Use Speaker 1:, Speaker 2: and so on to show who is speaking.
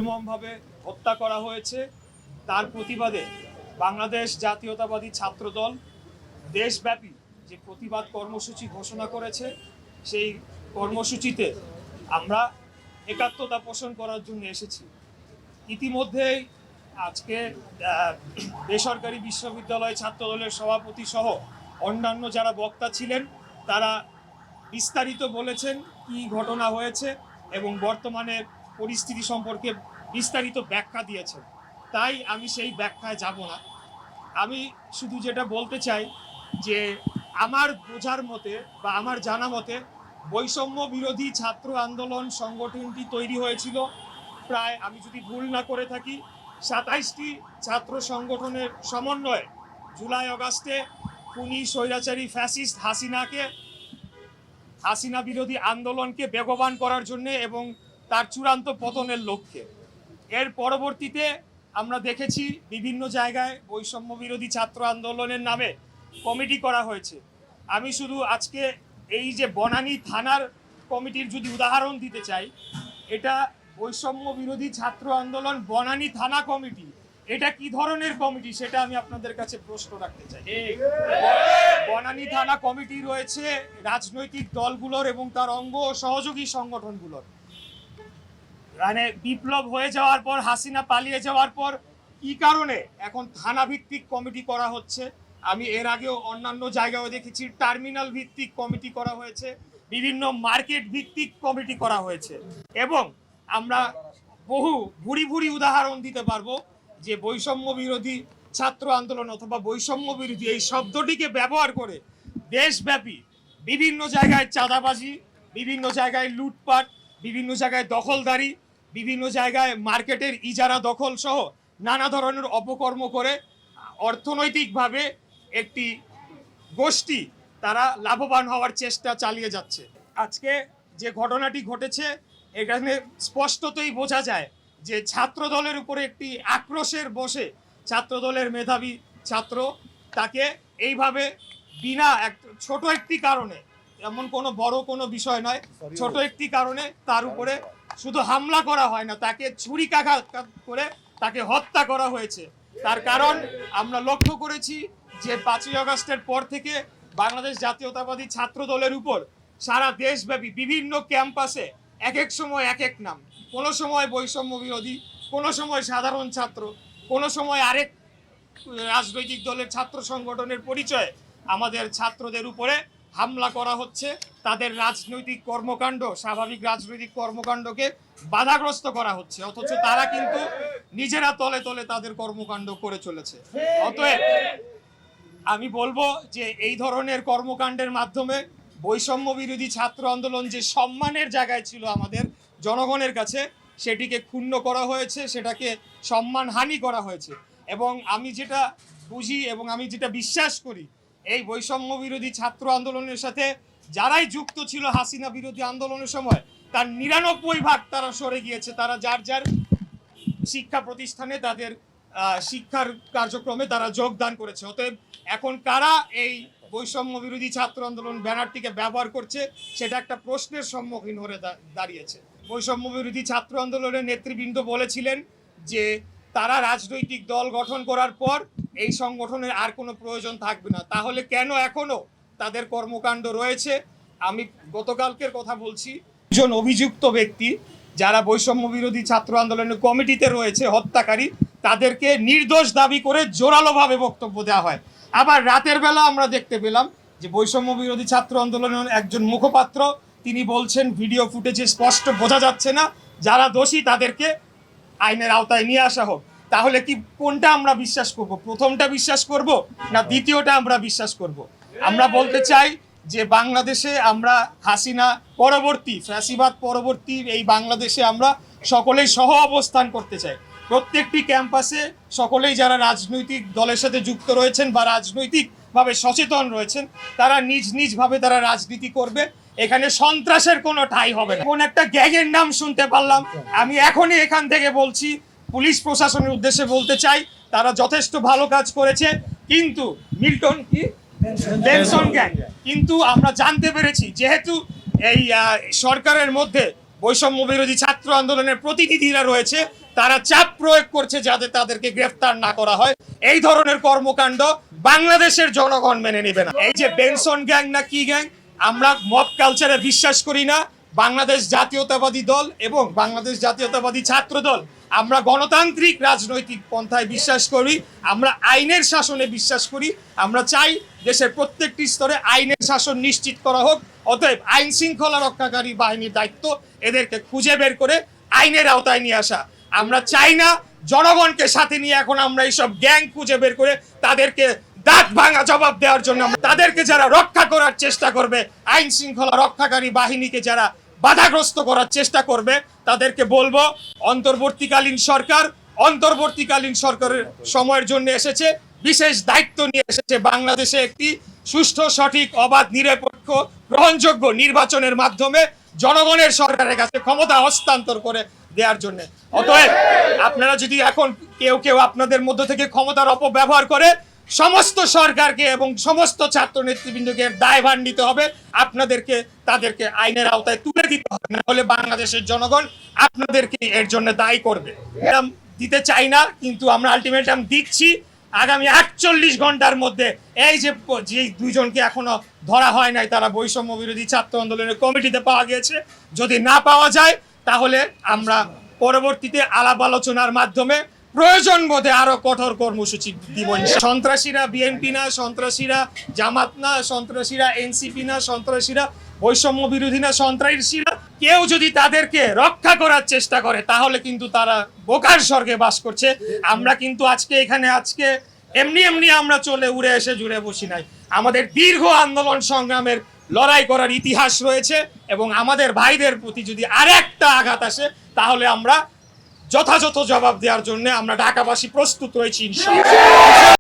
Speaker 1: নির্মমভাবে হত্যা করা হয়েছে তার প্রতিবাদে বাংলাদেশ জাতীয়তাবাদী ছাত্রদল দেশব্যাপী যে প্রতিবাদ কর্মসূচি ঘোষণা করেছে, সেই কর্মসূচিতে আমরা একাত্মতা পোষণ করার জন্য এসেছি। ইতিমধ্যেই আজকে বেসরকারি বিশ্ববিদ্যালয় ছাত্রদলের সভাপতি সহ অন্যান্য যারা বক্তা ছিলেন তারা বিস্তারিত বলেছেন কি ঘটনা হয়েছে এবং বর্তমানের পরিস্থিতি সম্পর্কে বিস্তারিত ব্যাখ্যা দিয়েছেন। তাই আমি সেই ব্যাখ্যায় যাব না। আমি শুধু যেটা বলতে চাই যে আমার বোঝার মতে বা আমার জানা মতে বৈষম্য বিরোধী ছাত্র আন্দোলন সংগঠনটি তৈরি হয়েছিল প্রায়, আমি যদি ভুল না করে থাকি, 27টি ছাত্র সংগঠনের সমন্বয়ে জুলাই আগস্টে খুনি স্বৈরাচারী ফ্যাসিস্ট হাসিনা বিরোধী আন্দোলনকে বেগবান করার জন্য এবং তার চূড়ান্ত পতনের লক্ষ্যে। এর পরবর্তীতে আমরা দেখেছি বিভিন্ন জায়গায় বৈষম্য বিরোধী ছাত্র আন্দোলনের নামে কমিটি করা হয়েছে। আমি শুধু আজকে এই যে বনানী থানার কমিটির যদি উদাহরণ দিতে চাই, এটা বৈষম্য বিরোধী ছাত্র আন্দোলন বনানী থানা কমিটি, এটা কি ধরনের কমিটি সেটা আমি আপনাদের কাছে প্রশ্ন রাখতে চাই। বনানী থানা কমিটি রয়েছে রাজনৈতিক দলগুলোর এবং তার অঙ্গ ও সহযোগী সংগঠনগুলোর। মানে বিপ্লব হয়ে যাওয়ার পর, হাসিনা পালিয়ে যাওয়ার পর কি কারণে এখন থানা ভিত্তিক কমিটি করা হচ্ছে? আমি এর আগেও অন্যান্য জায়গায় দেখেছি টার্মিনাল ভিত্তিক কমিটি করা হয়েছে, বিভিন্ন মার্কেট ভিত্তিক কমিটি করা হয়েছে এবং আমরা বহু ভুরি উদাহরণ দিতে পারবো যে বৈষম্য বিরোধী ছাত্র আন্দোলন অথবা বৈষম্য বিরোধী এই শব্দটিকে ব্যবহার করে দেশব্যাপী বিভিন্ন জায়গায় চাঁদাবাজি, বিভিন্ন জায়গায় লুটপাট, বিভিন্ন জায়গায় দখলদারি, বিভিন্ন জায়গায় মার্কেটের ইজারা দখল সহ নানা ধরনের অপকর্ম করে অর্থনৈতিকভাবে একটি গোষ্ঠী তারা লাভবান হওয়ার চেষ্টা চালিয়ে যাচ্ছে। আজকে যে ঘটনাটি ঘটেছে এখানে স্পষ্টতই বোঝা যায় যে ছাত্র দলের উপরে একটি আক্রোশের বশে ছাত্রদলের মেধাবী ছাত্র তাকে এইভাবে বিনা ছোট একটি কারণে, এমন কোনো বড় কোনো বিষয় নয়, ছোট একটি কারণে তার উপরে শুধু হামলা করা হয় না, তাকে ছুরিকাঘাত করে তাকে হত্যা করা হয়েছে। তার কারণ আমরা লক্ষ্য করেছি যে 5ই আগস্টের পর থেকে বাংলাদেশ জাতীয়তাবাদী ছাত্র দলের উপর সারা দেশব্যাপী বিভিন্ন ক্যাম্পাসে এক এক সময় এক এক নাম, কোনো সময় বৈষম্য বিরোধী, কোনো সময় সাধারণ ছাত্র, কোনো সময় আরেক রাজনৈতিক দলের ছাত্র সংগঠনের পরিচয়ে আমাদের ছাত্রদের উপরে হামলা করা হচ্ছে। তাদের রাজনৈতিক কর্মকাণ্ড, স্বাভাবিক রাজনৈতিক কর্মকাণ্ডকে বাধাগ্রস্ত করা হচ্ছে, অথচ তারা কিন্তু নিজেরা তলে তলে তাদের কর্মকাণ্ড করে চলেছে। অতএব আমি বলবো যে এই ধরনের কর্মকাণ্ডের মাধ্যমে বৈষম্য বিরোধী ছাত্র আন্দোলন যে সম্মানের জায়গায় ছিল আমাদের জনগণের কাছে, সেটিকে ক্ষুণ্ণ করা হয়েছে, সেটাকে সম্মানহানি করা হয়েছে। এবং আমি যেটা বুঝি এবং আমি যেটা বিশ্বাস করি, এই বৈষম্য বিরোধী ছাত্র আন্দোলনের সাথে যারাই যুক্ত ছিল হাসিনা বিরোধী আন্দোলনের সময়, তার 99% তারা সরে গিয়েছে, তারা যার যার শিক্ষা প্রতিষ্ঠানে তাদের শিক্ষার কার্যক্রমে তারা যোগদান করেছে। অতএব এখন কারা এই বৈষম্য বিরোধী ছাত্র আন্দোলন ব্যানারটিকে ব্যবহার করছে সেটা একটা প্রশ্নের সম্মুখীন হয়ে দাঁড়িয়েছে। বৈষম্য বিরোধী ছাত্র আন্দোলনের নেতৃবৃন্দ বলেছিলেন যে তারা রাজনৈতিক দল গঠন করার পর এই সংগঠনের আর কোনো প্রয়োজন থাকবে না। তাহলে কেন এখনো তাদের কর্মকাণ্ড রয়েছে? আমি গতকালকের কথা বলছি, একজন অভিযুক্ত ব্যক্তি যারা বৈষম্য বিরোধী ছাত্র আন্দোলনের কমিটিতে রয়েছে হত্যাকারী, তাদেরকে নির্দোষ দাবি করে জোরালোভাবে বক্তব্য দেওয়া হয়। আবার রাতের বেলা আমরা দেখতে পেলাম যে বৈষম্য বিরোধী ছাত্র আন্দোলনের একজন মুখপাত্র তিনি বলছেন ভিডিও ফুটেজে স্পষ্ট বোঝা যাচ্ছে না, যারা দোষী তাদেরকে আইনের আওতায় নিয়ে আসা হোক। তাহলে কি কোনটা আমরা বিশ্বাস করব? প্রথমটা বিশ্বাস করব না দ্বিতীয়টা আমরা বিশ্বাস করব? আমরা বলতে চাই যে বাংলাদেশে আমরা হাসিনা পরবর্তী, ফ্যাসিবাদ পরবর্তী এই বাংলাদেশে আমরা সকলেই সহ অবস্থান করতে চাই। প্রত্যেকটি ক্যাম্পাসে সকলেই যারা রাজনৈতিক দলের সাথে যুক্ত রয়েছেন বা রাজনৈতিকভাবে সচেতন রয়েছেন তারা নিজভাবে তারা রাজনীতি করবে। এখানে সন্ত্রাসের কোনো ঠাঁই হবে না। কোন একটা গ্যাংয়ের নাম শুনতে পারলাম, আমি এখনই এখান থেকে বলছি, পুলিশ প্রশাসনের উদ্দেশ্যে বলতে চাই তারা যথেষ্ট ভালো কাজ করেছে, কিন্তু মিল্টন কি বেনসন গ্যাং, কিন্তু আমরা জানতে পেরেছি যেহেতু এই সরকারের মধ্যে বৈষম্য বিরোধী ছাত্র আন্দোলনের প্রতিনিধিরা রয়েছে, তারা চাপ প্রয়োগ করছে যাতে তাদেরকে গ্রেফতার না করা হয়। এই ধরনের কর্মকাণ্ড বাংলাদেশের জনগণ মেনে নেবে না। এই যে বেনসন গ্যাং না কি গ্যাং, আমরা মব কালচারে বিশ্বাস করি না। বাংলাদেশ জাতীয়তাবাদী দল এবং বাংলাদেশ জাতীয়তাবাদী ছাত্র দল আমরা গণতান্ত্রিক রাজনৈতিক পন্থায় বিশ্বাস করি, আমরা আইনের শাসনে বিশ্বাস করি। আমরা চাই দেশের প্রত্যেকটি স্তরে আইনের শাসন নিশ্চিত করা হোক। অতএব আইন শৃঙ্খলা রক্ষাকারী বাহিনীর দায়িত্ব এদেরকে খুঁজে বের করে আইনের আওতায় নিয়ে আসা। আমরা চাই না জনগণকে সাথে নিয়ে এখন আমরা এইসব গ্যাং খুঁজে বের করে তাদেরকে দাঁত ভাঙা জবাব দেওয়ার জন্য তাদেরকে যারা রক্ষা করার চেষ্টা করবে, আইন শৃঙ্খলা রক্ষাকারী বাহিনীকে যারা বাধাগ্রস্ত করার চেষ্টা করবে, তাদেরকে বলবো অন্তর্বর্তীকালীন সরকারের সময়ের জন্য এসেছে, বিশেষ দায়িত্ব নিয়ে এসেছে বাংলাদেশে একটি সুষ্ঠু, সঠিক, অবাধ, নিরপেক্ষ, গ্রহণযোগ্য নির্বাচনের মাধ্যমে জনগণের সরকারের কাছে ক্ষমতা হস্তান্তর করে দেওয়ার জন্য। অতএব আপনারা যদি এখন কেউ আপনাদের মধ্য থেকে ক্ষমতার অপব্যবহার করে, সমস্ত সরকারকে এবং সমস্ত ছাত্র নেতৃবৃন্দকে দায়ভার নিতে হবে। তাদেরকে আইনের আওতায় তুলে দিতে হবে, না হলে বাংলাদেশের জনগণ আপনাদেরকে এর জন্য দায়ী করবে। দিতে চাই না, কিন্তু আমরা আলটিমেটাম দিচ্ছি। আগামী 48 ঘন্টার মধ্যে এই যে দুইজনকে এখনো ধরা হয় নাই, তারা বৈষম্য বিরোধী ছাত্র আন্দোলনের কমিটিতে পাওয়া গিয়েছে, যদি না পাওয়া যায় তাহলে আমরা পরবর্তীতে আলাপ আলোচনার মাধ্যমে প্রয়োজন বোধে আরো কঠোর কর্মসূচি দিব। সন্ত্রাসীরা বিএনপি না, সন্ত্রাসীরা জামাত না, সন্ত্রাসীরা এনসিপি না, সন্ত্রাসীরা বৈষম্য বিরোধী না, সন্ত্রাসীরা কেউ যদি তাদেরকে রক্ষা করার চেষ্টা করে তাহলে কিন্তু তারা বোকার স্বর্গে বাস করছে। আমরা কিন্তু আজকে এমনি আমরা চলে উড়ে এসে জুড়ে বসি নাই। আমাদের দীর্ঘ আন্দোলন সংগ্রামের লড়াই করার ইতিহাস রয়েছে, এবং আমাদের ভাইদের প্রতি যদি আরেকটা আঘাত আসে তাহলে আমরা যথাযথ জবাব দেওয়ার জন্য আমরা ঢাকাবাসী প্রস্তুত রয়েছি ইনশাআল্লাহ।